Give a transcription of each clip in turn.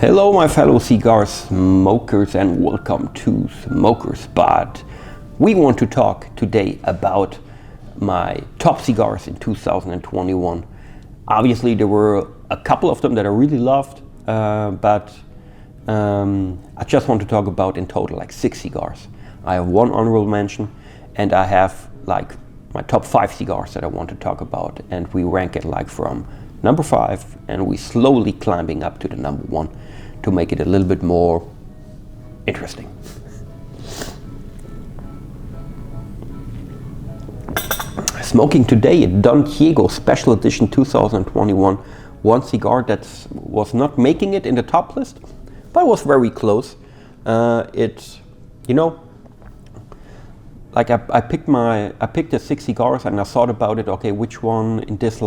Hello my fellow cigar smokers and welcome to Smoker Spot. We want to talk today about my top cigars in 2021. Obviously there were a couple of them that I really loved, but I just want to talk about in total like 6 cigars. I have one honorable mention and I have like my top 5 cigars that I want to talk about, and we rank it like from number 5 and we slowly climbing up to the number 1 to make it a little bit more interesting. Smoking today a Don Diego Special Edition 2021, one cigar that was not making it in the top list, but was very close. Like I picked the 6 cigars and I thought about it. Okay, which one in this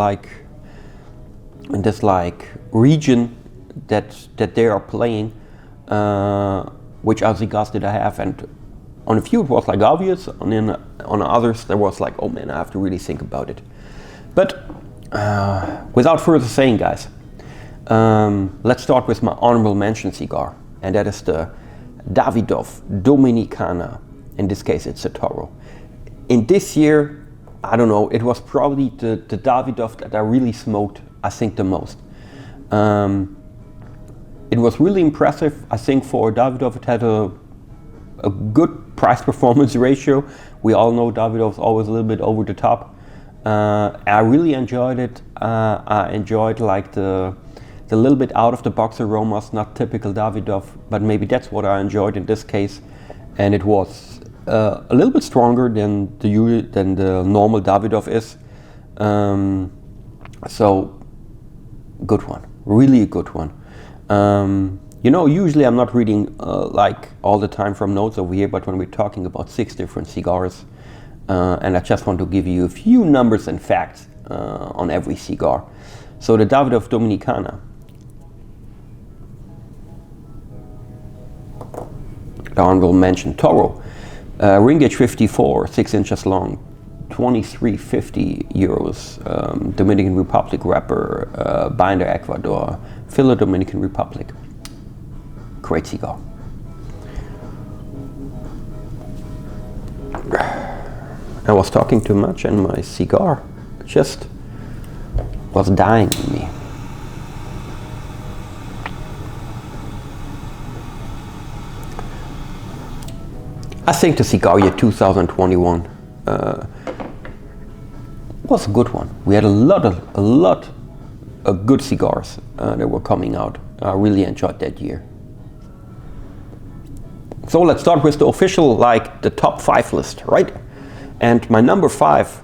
region that they are playing, which other cigars did I have? And on a few it was like obvious, and then on others there was like, oh man, I have to really think about it. But without further saying, guys, let's start with my honorable mention cigar, and that is the Davidoff Dominicana. In this case it's a Toro. In this year, I don't know, it was probably the Davidoff that I really smoked, I think, the most. It was really impressive. I think for Davidoff it had a good price-performance ratio. We all know Davidoff's always a little bit over the top. I really enjoyed it. I enjoyed like the little bit out-of-the-box aromas, not typical Davidoff, but maybe that's what I enjoyed in this case. And it was a little bit stronger than the normal Davidoff is. So good one, really a good one. Usually I'm not reading like all the time from notes over here, but when we're talking about 6 different cigars, and I just want to give you a few numbers and facts on every cigar. So the Davidoff Dominicana, the honorable mention Toro, ring gauge 54, 6 inches long, 2350 euros, Dominican Republic wrapper, binder Ecuador, filler Dominican Republic. Great cigar. I was talking too much and my cigar just was dying in me. I think the cigar-year 2021 was a good one. We had a lot of good cigars that were coming out. I really enjoyed that year. So let's start with the official, like the top 5 list, right? And my number 5,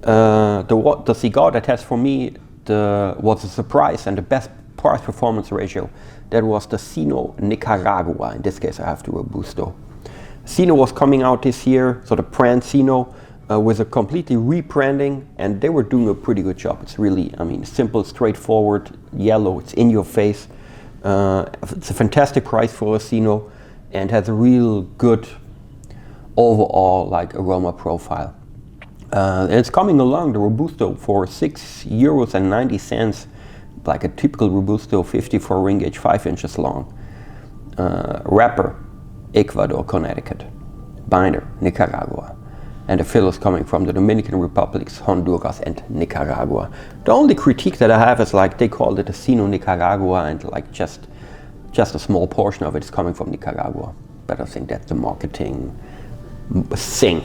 the cigar that has for me was a surprise and the best price performance ratio, that was the Sino Nicaragua. In this case I have the Robusto. Sino was coming out this year, so the brand Sino, with a completely rebranding, and they were doing a pretty good job. It's really, simple, straightforward, yellow, it's in your face. It's a fantastic price for a Sino and has a real good overall like aroma profile. And it's coming along, the Robusto, for €6.90, like a typical Robusto, 54 ring gauge, 5 inches long. Wrapper, Ecuador, Connecticut. Binder, Nicaragua. And the fillers coming from the Dominican Republic, Honduras and Nicaragua. The only critique that I have is like they called it a Sino Nicaragua, and like just a small portion of it is coming from Nicaragua. But I think that's the marketing thing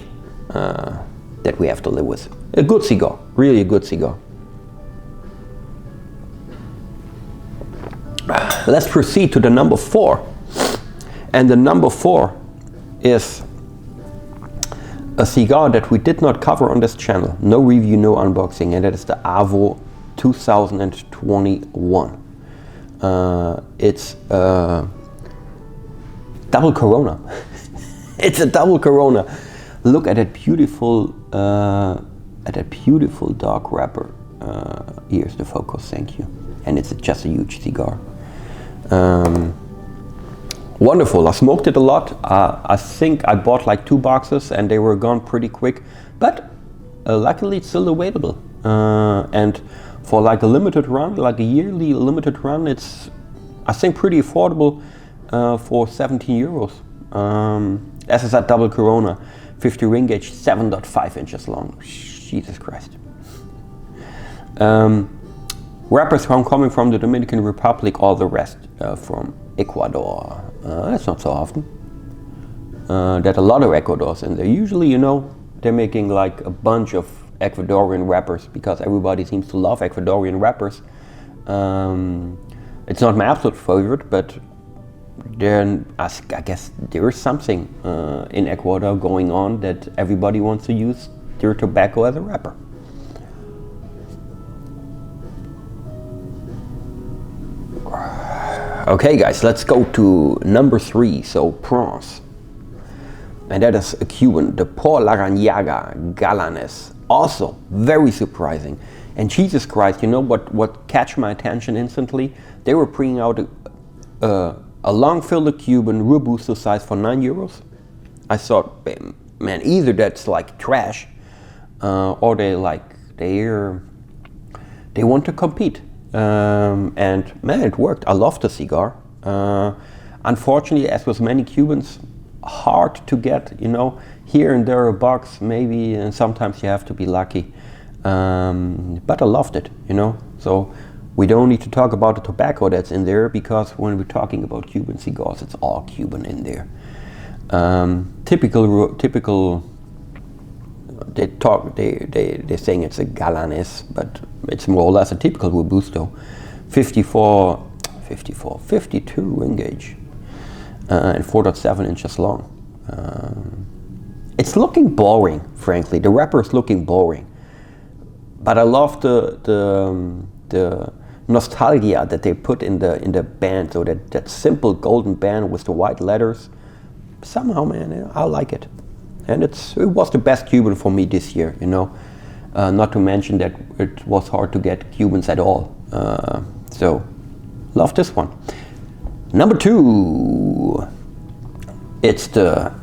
that we have to live with. A good cigar, really a good cigar. Let's proceed to the number 4. And the number 4 is a cigar that we did not cover on this channel. No review, no unboxing, and that is the Avo 2021. It's a double Corona. It's a double Corona. Look at that beautiful dark wrapper. Here's the focus, thank you. And it's just a huge cigar. Wonderful. I smoked it a lot. I think I bought like 2 boxes and they were gone pretty quick, but luckily it's still available. And for like a limited run, like a yearly limited run, it's I think pretty affordable for 17 euros. As I said, double Corona, 50 ring gauge, 7.5 inches long. Jesus Christ. Wrappers coming from the Dominican Republic, all the rest from Ecuador. That's not so often. That a lot of Ecuadors in there. Usually, you know, they're making like a bunch of Ecuadorian wrappers because everybody seems to love Ecuadorian wrappers. It's not my absolute favorite, but then I guess there is something in Ecuador going on that everybody wants to use their tobacco as a wrapper. Okay guys, let's go to number 3, so prawns. And that is a Cuban, the Por Larrañaga Galanes. Also very surprising. And Jesus Christ, you know what catch my attention instantly? They were bringing out a long filtered Cuban Robusto size for 9 euros. I thought, man, either that's like trash, or they want to compete. And man, it worked. I love the cigar. Unfortunately, as with many Cubans, hard to get, you know, here and there a box maybe, and sometimes you have to be lucky. But I loved it, you know. So we don't need to talk about the tobacco that's in there, because when we're talking about Cuban cigars, it's all Cuban in there. Typical. They're saying it's a Galanes, but it's more or less a typical Robusto. 52 ring gauge, and 4.7 inches long. It's looking boring, frankly. The wrapper is looking boring, but I love the nostalgia that they put in the band. So that simple golden band with the white letters. Somehow, man, I like it. And it was the best Cuban for me this year, you know. Not to mention that it was hard to get Cubans at all. So, love this one. Number 2, it's the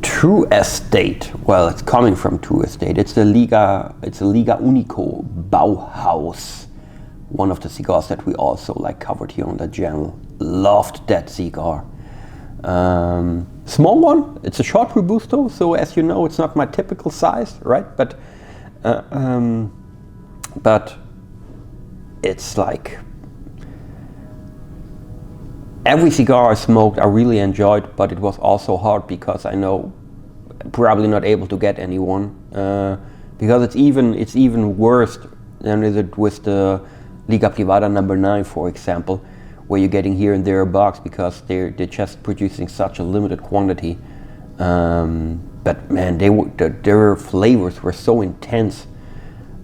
True Estate. Well, it's coming from True Estate. It's the Liga Unico Bauhaus. One of the cigars that we also covered here on the channel. Loved that cigar. Small one, it's a short Robusto, so as you know, it's not my typical size, right? But it's like every cigar I smoked I really enjoyed, but it was also hard because I know probably not able to get anyone, because it's even worse than it with the Liga Privada number 9, for example, where you're getting here and there a box because they're just producing such a limited quantity. But man, their flavors were so intense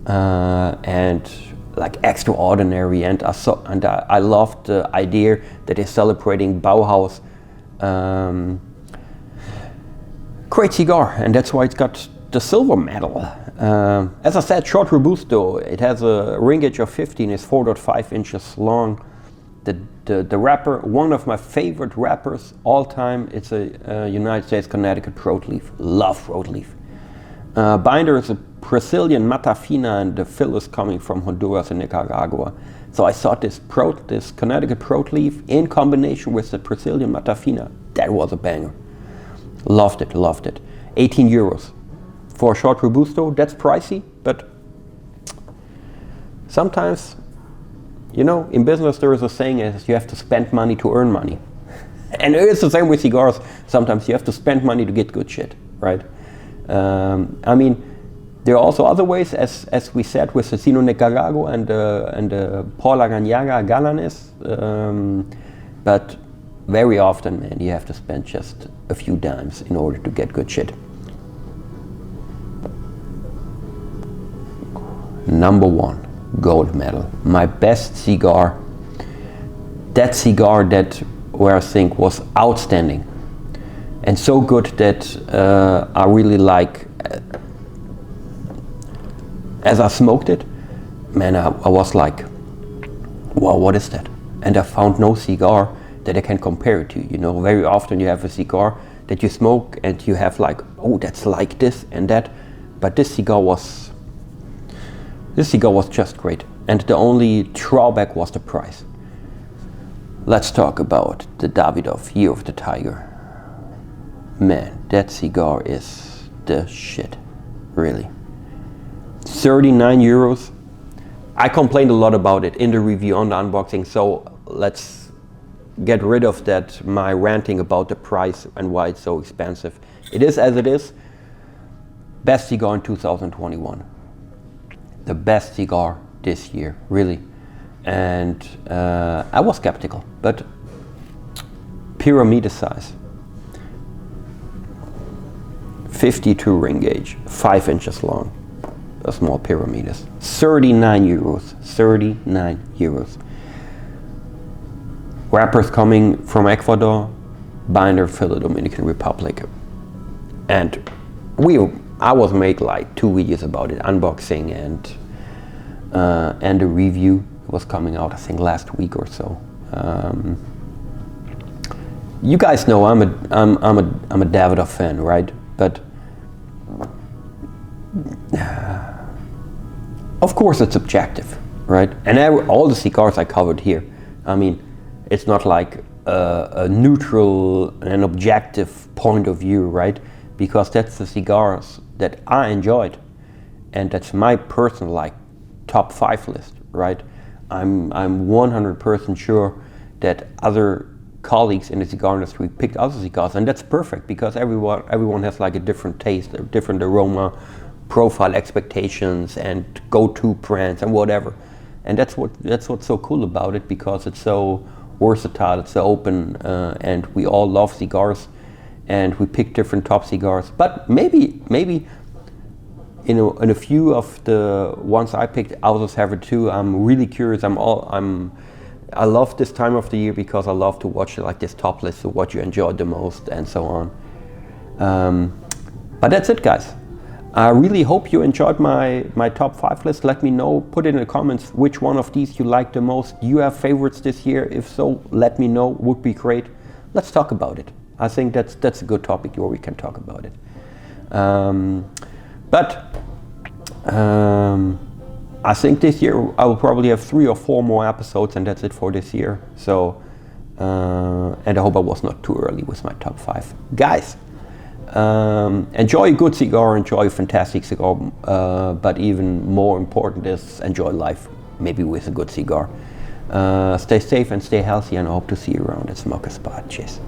and like extraordinary, and I loved the idea that they're celebrating Bauhaus. Great cigar, and that's why it's got the silver medal. As I said, short Robusto. It has a ring gauge of 15, it's 4.5 inches long. The wrapper, one of my favorite wrappers all time, it's a United States Connecticut Broadleaf. Love Broadleaf. Binder is a Brazilian Matafina, and the fill is coming from Honduras and Nicaragua. So I thought this Connecticut Broadleaf in combination with the Brazilian Matafina, that was a banger. Loved it. 18 euros. For a short Robusto, that's pricey, but sometimes, you know, in business there is a saying is you have to spend money to earn money. And it's the same with cigars. Sometimes you have to spend money to get good shit, right? I mean, there are also other ways, as we said with the Sino Nicaragua and the Por Larrañaga Galanes, but very often, man, you have to spend just a few dimes in order to get good shit. Number 1. Gold medal. My best cigar. That cigar where I think was outstanding and so good that I really like. As I smoked it, man, I was like, wow, what is that? And I found no cigar that I can compare it to. You know, very often you have a cigar that you smoke and you have like, oh, that's like this and that, but this cigar was just great. And the only drawback was the price. Let's talk about the Davidoff Year of the Tiger. Man, that cigar is the shit, really. 39 euros. I complained a lot about it in the review on the unboxing, so let's get rid of that, my ranting about the price and why it's so expensive. It is as it is. Best cigar in 2021. The best cigar this year, really. And I was skeptical, but pyramid size. 52 ring gauge, 5 inches long. A small pyramidus. 39 euros. 39 euros. Wrappers coming from Ecuador, binder for the Dominican Republic. And I was made like 2 videos about it, unboxing and the review was coming out I think last week or so. You guys know I'm a Davidoff fan, right? But of course it's subjective, right? And all the cigars I covered here, I mean, it's not like a neutral and objective point of view, right? Because that's the cigars that I enjoyed, and that's my personal like top 5 list, right? I'm 100% sure that other colleagues in the cigar industry picked other cigars, and that's perfect because everyone has like a different taste, a different aroma profile, expectations, and go-to brands and whatever. And that's what's so cool about it, because it's so versatile, it's so open, and we all love cigars, and we pick different top cigars. But maybe in a few of the ones I picked, others have it too. I'm really curious. I love this time of the year because I love to watch like this top list of what you enjoyed the most and so on. But that's it, guys. I really hope you enjoyed my top 5 list. Let me know, put it in the comments which one of these you like the most. Do you have favorites this year? If so, let me know, would be great. Let's talk about it. I think that's a good topic where we can talk about it. I think this year I will probably have 3 or 4 more episodes, and that's it for this year. So, and I hope I was not too early with my top 5. Guys, enjoy a good cigar, enjoy a fantastic cigar, but even more important is enjoy life, maybe with a good cigar. Stay safe and stay healthy, and I hope to see you around at Smoker Spot. Cheers.